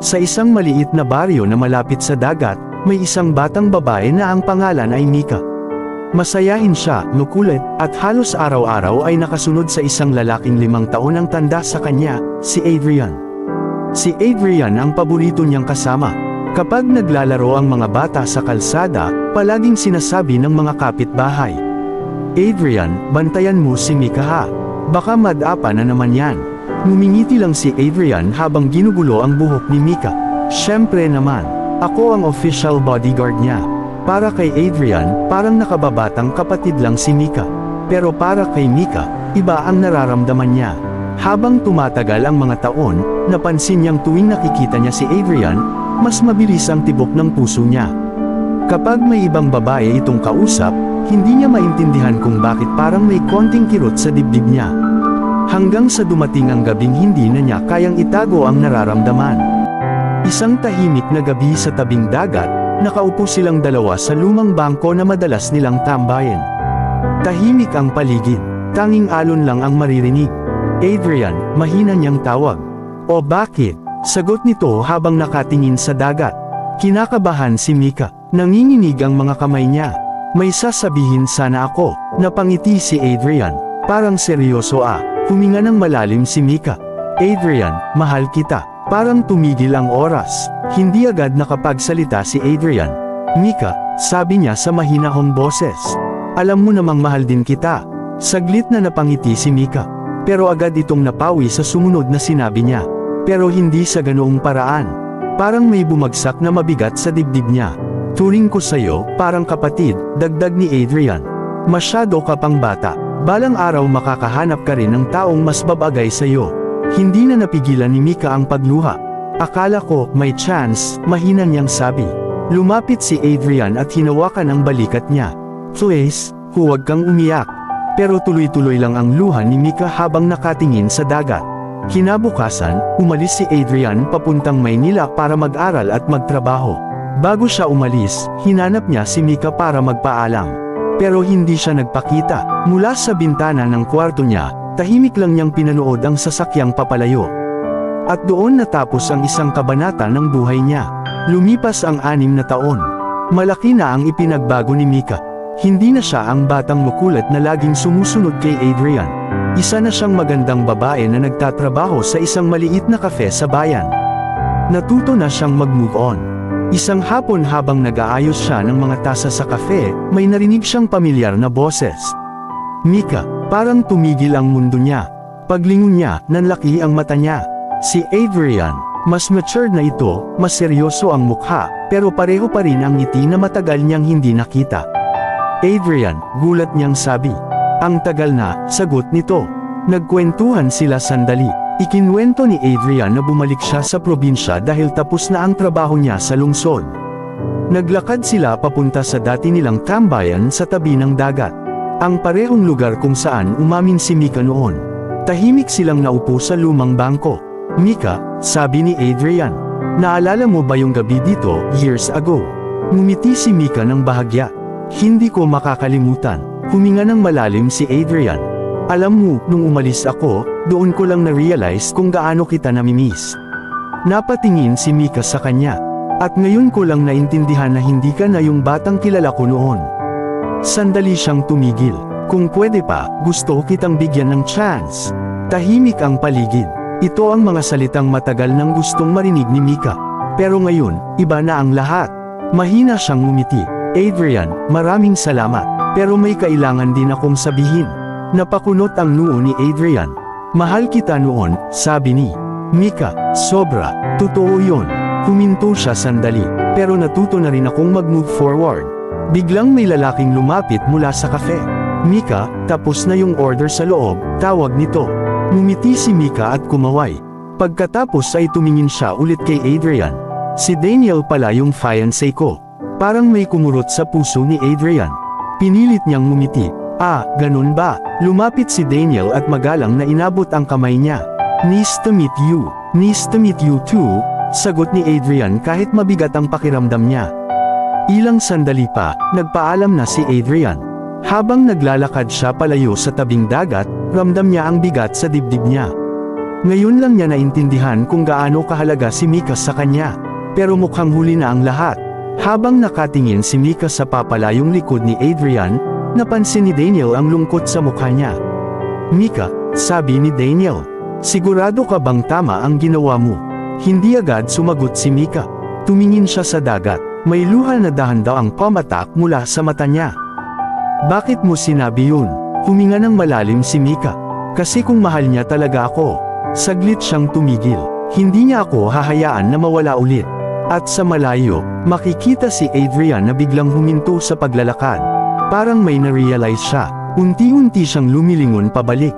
Sa isang maliit na baryo na malapit sa dagat, may isang batang babae na ang pangalan ay Mika. Masayahin siya, makulit, at halos araw-araw ay nakasunod sa isang lalaking 5 taon ang tanda sa kanya, si Adrian. Si Adrian ang paborito niyang kasama. Kapag naglalaro ang mga bata sa kalsada, palaging sinasabi ng mga kapitbahay, "Adrian, bantayan mo si Mika ha. Baka madapa na naman yan." Ngumingiti lang si Adrian habang ginugulo ang buhok ni Mika. "Syempre naman, ako ang official bodyguard niya." Para kay Adrian, parang nakababatang kapatid lang si Mika. Pero para kay Mika, iba ang nararamdaman niya. Habang tumatagal ang mga taon, napansin niyang tuwing nakikita niya si Adrian, mas mabilis ang tibok ng puso niya. Kapag may ibang babae itong kausap, hindi niya maintindihan kung bakit parang may konting kirot sa dibdib niya. Hanggang sa dumating ang gabing hindi na niya kayang itago ang nararamdaman. Isang tahimik na gabi sa tabing dagat, nakaupo silang dalawa sa lumang bangko na madalas nilang tambayan. Tahimik ang paligid, tanging alon lang ang maririnig. "Adrian," mahina niyang tawag. "O bakit?" Sagot nito habang nakatingin sa dagat. Kinakabahan si Mika, nanginginig ang mga kamay niya. "May sasabihin sana ako." Napangiti si Adrian. "Parang seryoso ah." Huminga ng malalim si Mika. "Adrian, mahal kita." Parang tumigil ang oras. Hindi agad nakapagsalita si Adrian. "Mika," sabi niya sa mahinahong boses. "Alam mo namang mahal din kita." Saglit na napangiti si Mika. Pero agad itong napawi sa sumunod na sinabi niya. Pero hindi sa ganoong paraan. Parang may bumagsak na mabigat sa dibdib niya. "Turing ko sa'yo, parang kapatid," dagdag ni Adrian. "Masyado ka pang bata. Balang araw makakahanap ka rin ng taong mas babagay sa'yo." Hindi na napigilan ni Mika ang pagluha. "Akala ko, may chance," mahina niyang sabi. Lumapit si Adrian at hinawakan ang balikat niya. "Please, huwag kang umiyak." Pero tuloy-tuloy lang ang luha ni Mika habang nakatingin sa dagat. Kinabukasan, umalis si Adrian papuntang Maynila para mag-aral at magtrabaho. Bago siya umalis, hinanap niya si Mika para magpaalam. Pero hindi siya nagpakita. Mula sa bintana ng kwarto niya, tahimik lang niyang pinanood ang sasakyang papalayo. At doon natapos ang isang kabanata ng buhay niya. Lumipas ang 6 na taon. Malaki na ang ipinagbago ni Mika. Hindi na siya ang batang makulit na laging sumusunod kay Adrian. Isa na siyang magandang babae na nagtatrabaho sa isang maliit na kafe sa bayan. Natuto na siyang mag-move on. Isang hapon habang nag-aayos siya ng mga tasa sa kafe, may narinig siyang pamilyar na boses. "Mika," parang tumigil ang mundo niya. Paglingon niya, nanlaki ang mata niya. Si Adrian. Mas matured na ito, mas seryoso ang mukha, pero pareho pa rin ang ngiti na matagal niyang hindi nakita. "Adrian," gulat niyang sabi. "Ang tagal na," sagot nito. Nagkwentuhan sila sandali. Ikinwento ni Adrian na bumalik siya sa probinsya dahil tapos na ang trabaho niya sa lungsod. Naglakad sila papunta sa dati nilang tambayan sa tabi ng dagat. Ang parehong lugar kung saan umamin si Mika noon. Tahimik silang naupo sa lumang bangko. "Mika," sabi ni Adrian, "naalala mo ba yung gabi dito, years ago?" Ngumiti si Mika ng bahagya. "Hindi ko makakalimutan." Huminga ng malalim si Adrian. "Alam mo, nung umalis ako, doon ko lang na-realize kung gaano kita namimiss." Napatingin si Mika sa kanya. "At ngayon ko lang naintindihan na hindi ka na yung batang kilala ko noon." Sandali siyang tumigil. "Kung pwede pa, gusto kitang bigyan ng chance." Tahimik ang paligid. Ito ang mga salitang matagal nang gustong marinig ni Mika. Pero ngayon, iba na ang lahat. Mahina siyang ngumiti. "Adrian, maraming salamat. Pero may kailangan din akong sabihin." Napakunot ang noo ni Adrian. "Mahal kita noon," sabi ni Mika. "Sobra. Totoo yun." Huminto siya sandali. "Pero natuto na rin akong mag-move forward." Biglang may lalaking lumapit mula sa kafe. "Mika, tapos na yung order sa loob," tawag nito. Ngumiti si Mika at kumaway. Pagkatapos ay tumingin siya ulit kay Adrian. "Si Daniel pala yung fiancé ko." Parang may kumurot sa puso ni Adrian. Pinilit niyang ngumiti. "Ah, ganun ba?" Lumapit si Daniel at magalang na inabot ang kamay niya. "Nice to meet you." "Nice to meet you too," sagot ni Adrian kahit mabigat ang pakiramdam niya. Ilang sandali pa, nagpaalam na si Adrian. Habang naglalakad siya palayo sa tabing dagat, ramdam niya ang bigat sa dibdib niya. Ngayon lang niya naintindihan kung gaano kahalaga si Mika sa kanya. Pero mukhang huli na ang lahat. Habang nakatingin si Mika sa papalayong likod ni Adrian, napansin ni Daniel ang lungkot sa mukha niya. Mika, sabi ni Daniel, sigurado ka bang tama ang ginawa mo? Hindi agad sumagot si Mika. Tumingin siya sa dagat. May luha na dahan-daw ang pumatak mula sa mata niya. Bakit mo sinabi yun? Huminga ng malalim si Mika. Kasi kung mahal niya talaga ako. Saglit siyang tumigil. Hindi niya ako hahayaan na mawala ulit. At sa malayo, makikita si Adrian na biglang huminto sa paglalakad. Parang may na-realize siya. Unti-unti siyang lumilingon pabalik.